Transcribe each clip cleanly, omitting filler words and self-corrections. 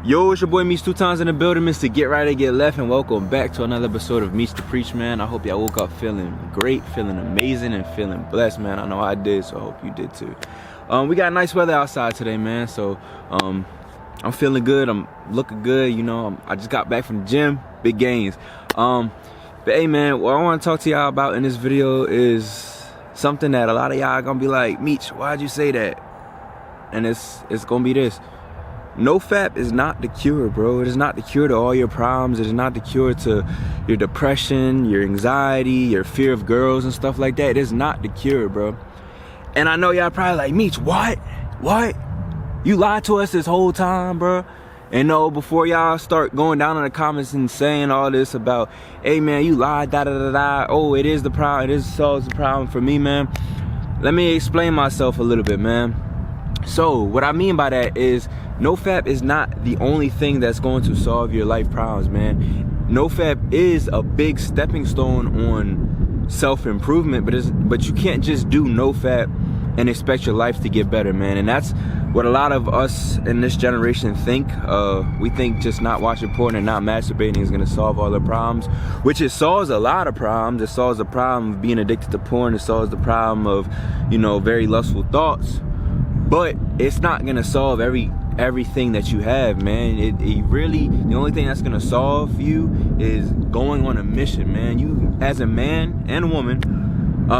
Yo, it's your boy Meets 2 times in the building, Mr. Get Right or Get Left, and welcome back to another episode of Meets to Preach, man. I hope y'all woke up feeling great, feeling amazing, and feeling blessed, man. I know I did, so I hope you did too. We got nice weather outside today, man, so I'm feeling good. I'm looking good, you know. I just got back from the gym, big gains. But hey, man, what I want to talk to y'all about in this video is something that a lot of y'all gonna be like, Meech, why'd you say that? And it's gonna be this. Nofap is not the cure, bro. It is not the cure to all your problems. It is not the cure to your depression, your anxiety, your fear of girls and stuff like that. It is not the cure, bro. And I know y'all probably like, Meech, what? What? You lied to us this whole time, bro. And no, before y'all start going down in the comments and saying all this about, hey, man, you lied, da-da-da-da. Oh, it is the problem. It solves the problem for me, man. Let me explain myself a little bit, man. So what I mean by that is Nofap is not the only thing that's going to solve your life problems, man. Nofap is a big stepping stone on self-improvement, but you can't just do Nofap and expect your life to get better, man. And that's what a lot of us in this generation think. We think just not watching porn and not masturbating is gonna solve all the problems, which it solves a lot of problems. It solves the problem of being addicted to porn. It solves the problem of, you know, very lustful thoughts. But it's not gonna solve everything that you have, man. It really, the only thing that's gonna solve you is going on a mission, man. You, as a man and a woman,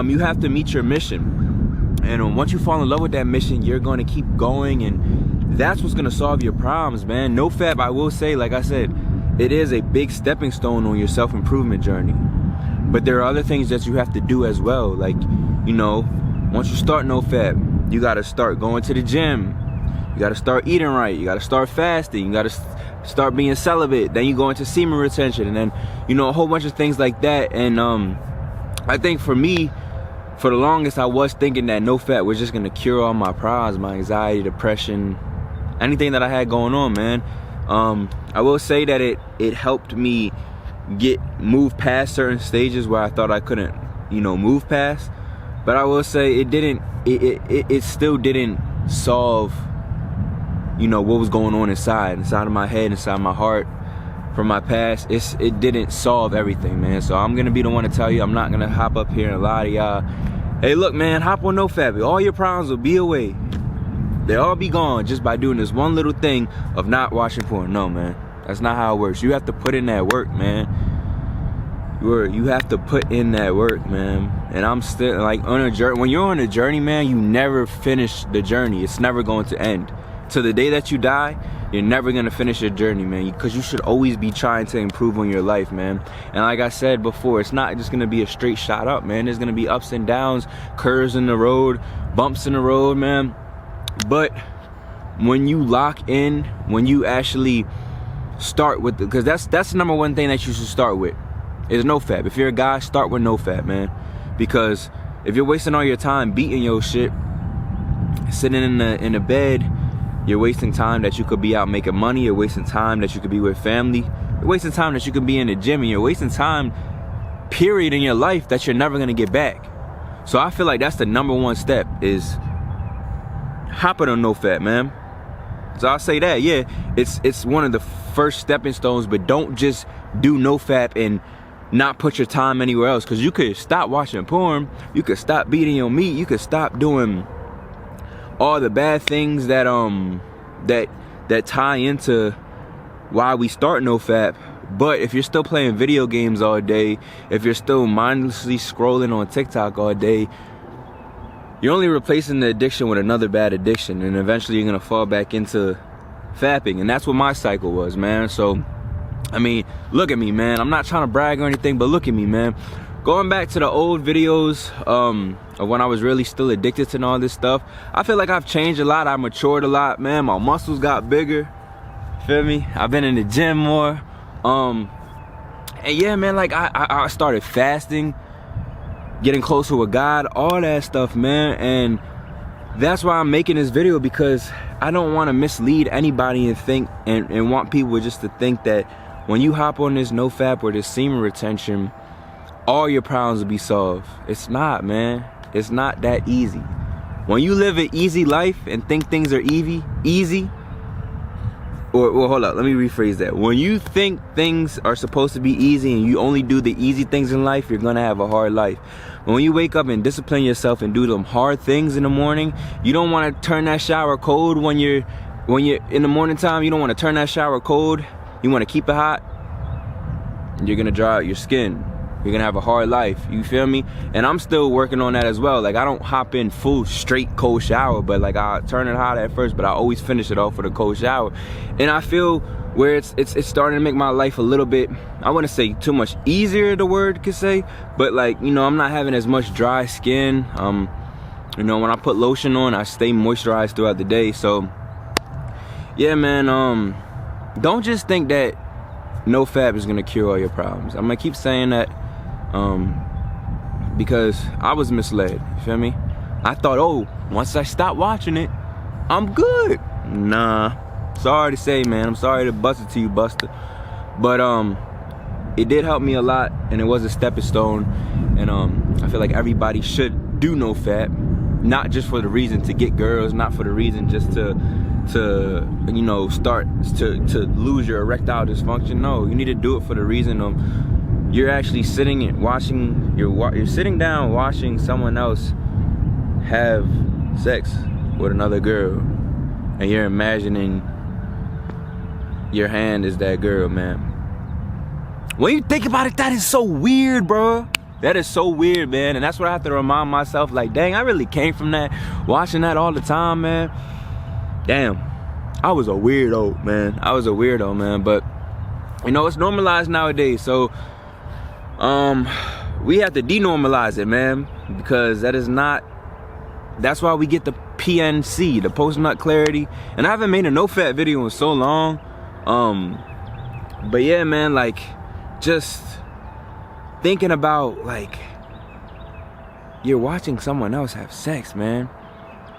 you have to meet your mission. And once you fall in love with that mission, you're gonna keep going, and that's what's gonna solve your problems, man. Nofap, I will say, like I said, it is a big stepping stone on your self-improvement journey. But there are other things that you have to do as well. Like, you know, once you start Nofap, you gotta start going to the gym. You gotta start eating right. You gotta start fasting. You gotta start being celibate. Then you go into semen retention, and then, you know, a whole bunch of things like that. And I think for me, for the longest, I was thinking that Nofap was just gonna cure all my problems, my anxiety, depression, anything that I had going on, man. I will say that it helped me move past certain stages where I thought I couldn't, you know, move past. But I will say it still didn't solve, you know, what was going on inside of my head, inside my heart, from my past. It didn't solve everything, man. So I'm gonna be the one to tell you, I'm not gonna hop up here and lie to y'all. Hey, look, man, hop on Nofap. All your problems will be away. They'll all be gone just by doing this one little thing of not watching porn. No, man, that's not how it works. You have to put in that work, man. You have to put in that work, man. And I'm still, like, on a journey. When you're on a journey, man, you never finish the journey. It's never going to end. To the day that you die, you're never gonna finish your journey, man, because you should always be trying to improve on your life, man. And like I said before, it's not just gonna be a straight shot up, man. There's gonna be ups and downs, curves in the road, bumps in the road, man. But when you lock in, when you actually start with because that's the number one thing that you should start with is Nofap. If you're a guy, start with Nofap, man. Because if you're wasting all your time beating your shit, sitting in the bed, you're wasting time that you could be out making money. You're wasting time that you could be with family. You're wasting time that you could be in the gym. And you're wasting time, period, in your life that you're never going to get back. So I feel like that's the number one step, is hopping on Nofap, man. So I'll say that, yeah, it's one of the first stepping stones, but don't just do Nofap and not put your time anywhere else. Because you could stop watching porn. You could stop beating your meat. You could stop doing all the bad things that that tie into why we start Nofap. But if you're still playing video games all day, if you're still mindlessly scrolling on TikTok all day, you're only replacing the addiction with another bad addiction, and eventually you're gonna fall back into fapping. And that's what my cycle was, man. So I mean, look at me, man. I'm not trying to brag or anything, but look at me, man. Going back to the old videos of when I was really still addicted to all this stuff, I feel like I've changed a lot. I matured a lot, man. My muscles got bigger. Feel me? I've been in the gym more. And yeah, man, like I started fasting, getting closer with God, all that stuff, man. And that's why I'm making this video, because I don't want to mislead anybody and think and want people just to think that when you hop on this Nofap or this semen retention, all your problems will be solved. It's not, man. It's not that easy. When you live an easy life and think things are easy, Or hold up, let me rephrase that. When you think things are supposed to be easy and you only do the easy things in life, you're gonna have a hard life. When you wake up and discipline yourself and do them hard things in the morning, you don't want to turn that shower cold when you're in the morning time. You don't want to turn that shower cold. You want to keep it hot. You're gonna dry out your skin. You're gonna have a hard life, you feel me? And I'm still working on that as well. Like, I don't hop in full straight cold shower, but like, I turn it hot at first, but I always finish it off with a cold shower. And I feel where it's starting to make my life a little bit, I wouldn't say too much easier, the word could say, but like, you know, I'm not having as much dry skin. You know, when I put lotion on, I stay moisturized throughout the day. So yeah, man, don't just think that Nofap is gonna cure all your problems. I'm gonna keep saying that because I was misled, you feel me? I thought, oh, once I stop watching it, I'm good. Nah, sorry to say, man. I'm sorry to bust it to you, Buster. But it did help me a lot, and it was a stepping stone. And I feel like everybody should do Nofap, not just for the reason to get girls, not for the reason just to you know, start to lose your erectile dysfunction. No, you need to do it for the reason of you're actually sitting and watching, you're sitting down watching someone else have sex with another girl, and you're imagining your hand is that girl, man. When you think about it, that is so weird, bro. That is so weird, man. And that's what I have to remind myself, like, dang, I really came from that, watching that all the time, man. Damn, I was a weirdo, man. I was a weirdo, man. But you know, it's normalized nowadays, so we have to denormalize it, man, because that is not, that's why we get the PNC, the post nut clarity. And I haven't made a Nofap video in so long. But yeah, man, like, just thinking about, like, you're watching someone else have sex, man.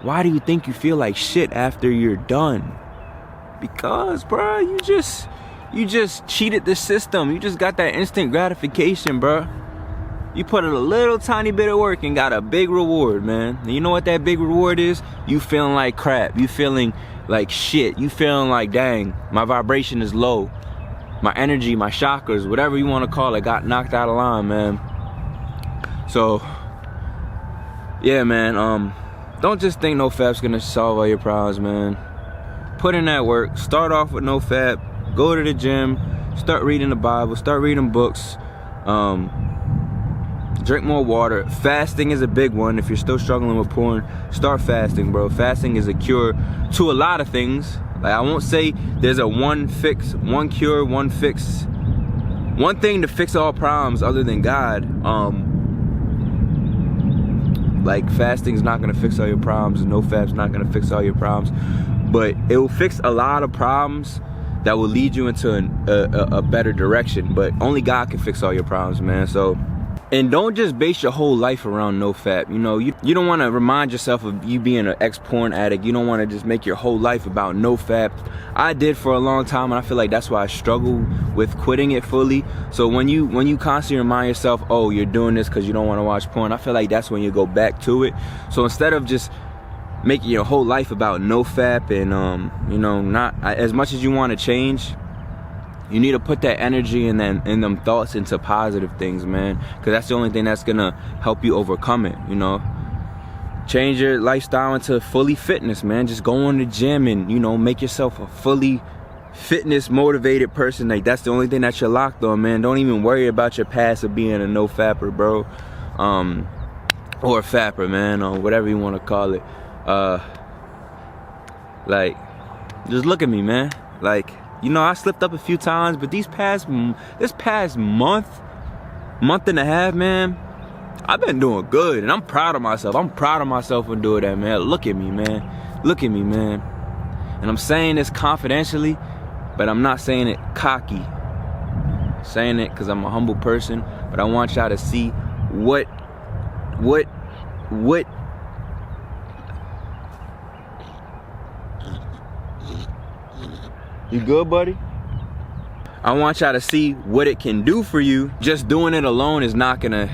Why do you think you feel like shit after you're done? Because, bro, you just cheated the system. You just got that instant gratification, bro. You put in a little tiny bit of work and got a big reward, man. And you know what that big reward is? You feeling like crap. You feeling like shit. You feeling like, dang, my vibration is low. My energy, my chakras, whatever you want to call it, got knocked out of line, man. So, yeah, man, don't just think Nofap's gonna solve all your problems, man. Put in that work. Start off with Nofap. Go to the gym. Start reading the Bible. Start reading books. Drink more water. Fasting is a big one. If you're still struggling with porn, start fasting, bro. Fasting is a cure to a lot of things. Like, I won't say there's a one fix, one cure, one fix, one thing to fix all problems other than God. Like, fasting's not gonna fix all your problems, and Nofap's not gonna fix all your problems, but it will fix a lot of problems that will lead you into a better direction. But only God can fix all your problems, man. So, and don't just base your whole life around Nofap. You know, you don't want to remind yourself of you being an ex-porn addict. You don't want to just make your whole life about Nofap. I did for a long time, and I feel like that's why I struggle with quitting it fully. So when you constantly remind yourself, oh, you're doing this because you don't want to watch porn, I feel like that's when you go back to it. So instead of just making your whole life about Nofap and you know, not as much as you want to change, you need to put that energy and them thoughts into positive things, man, because that's the only thing that's gonna help you overcome it. You know, change your lifestyle into fully fitness, man. Just go in the gym and, you know, make yourself a fully fitness motivated person. Like, that's the only thing that you're locked on, man. Don't even worry about your past of being a Nofapper, bro, or a fapper, man, or whatever you want to call it. Like, just look at me, man. Like, you know, I slipped up a few times, but this past month and a half, man, I've been doing good, and I'm proud of myself. I'm proud of myself for doing that, man. Look at me, man. Look at me, man. And I'm saying this confidentially, but I'm not saying it cocky. I'm saying it because I'm a humble person, but I want y'all to see what. You good, buddy? I want y'all to see what it can do for you. Just doing it alone is not gonna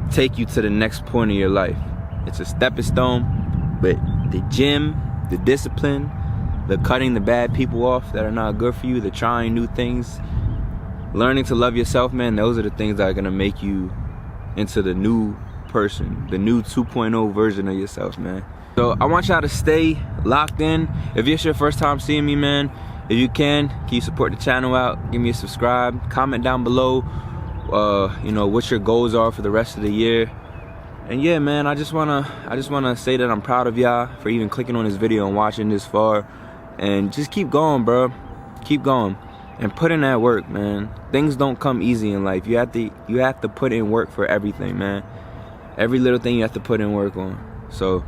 take you to the next point of your life. It's a stepping stone, but the gym, the discipline, the cutting the bad people off that are not good for you, the trying new things, learning to love yourself, man, those are the things that are gonna make you into the new person, the new 2.0 version of yourself, man. So I want y'all to stay locked in. If it's your first time seeing me, man, if you can you support the channel out, give me a subscribe, comment down below, you know, what your goals are for the rest of the year. And yeah, man, I just wanna say that I'm proud of y'all for even clicking on this video and watching this far. And just keep going, bro. Keep going. And put in that work, man. Things don't come easy in life. You have to put in work for everything, man. Every little thing you have to put in work on. So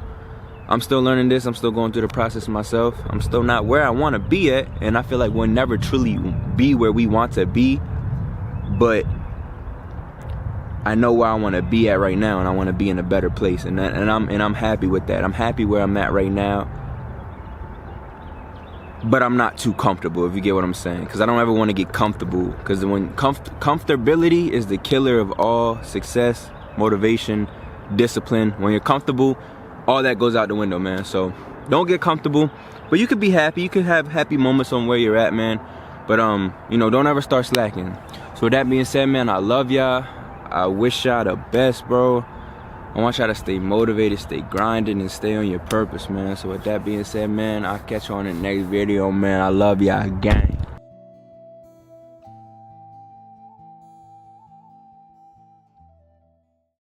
I'm still learning this. I'm still going through the process myself. I'm still not where I want to be at, and I feel like we'll never truly be where we want to be. But I know where I want to be at right now, and I want to be in a better place, and I'm happy with that. I'm happy where I'm at right now. But I'm not too comfortable, if you get what I'm saying, because I don't ever want to get comfortable, because when comfortability is the killer of all success, motivation, discipline. When you're comfortable, all that goes out the window, man. So don't get comfortable, but you could be happy. You could have happy moments on where you're at, man. But you know, don't ever start slacking. So with that being said, man, I love y'all. I wish y'all the best, bro. I want y'all to stay motivated, stay grinding, and stay on your purpose, man. So with that being said, man, I'll catch you on the next video, man. I love y'all, gang.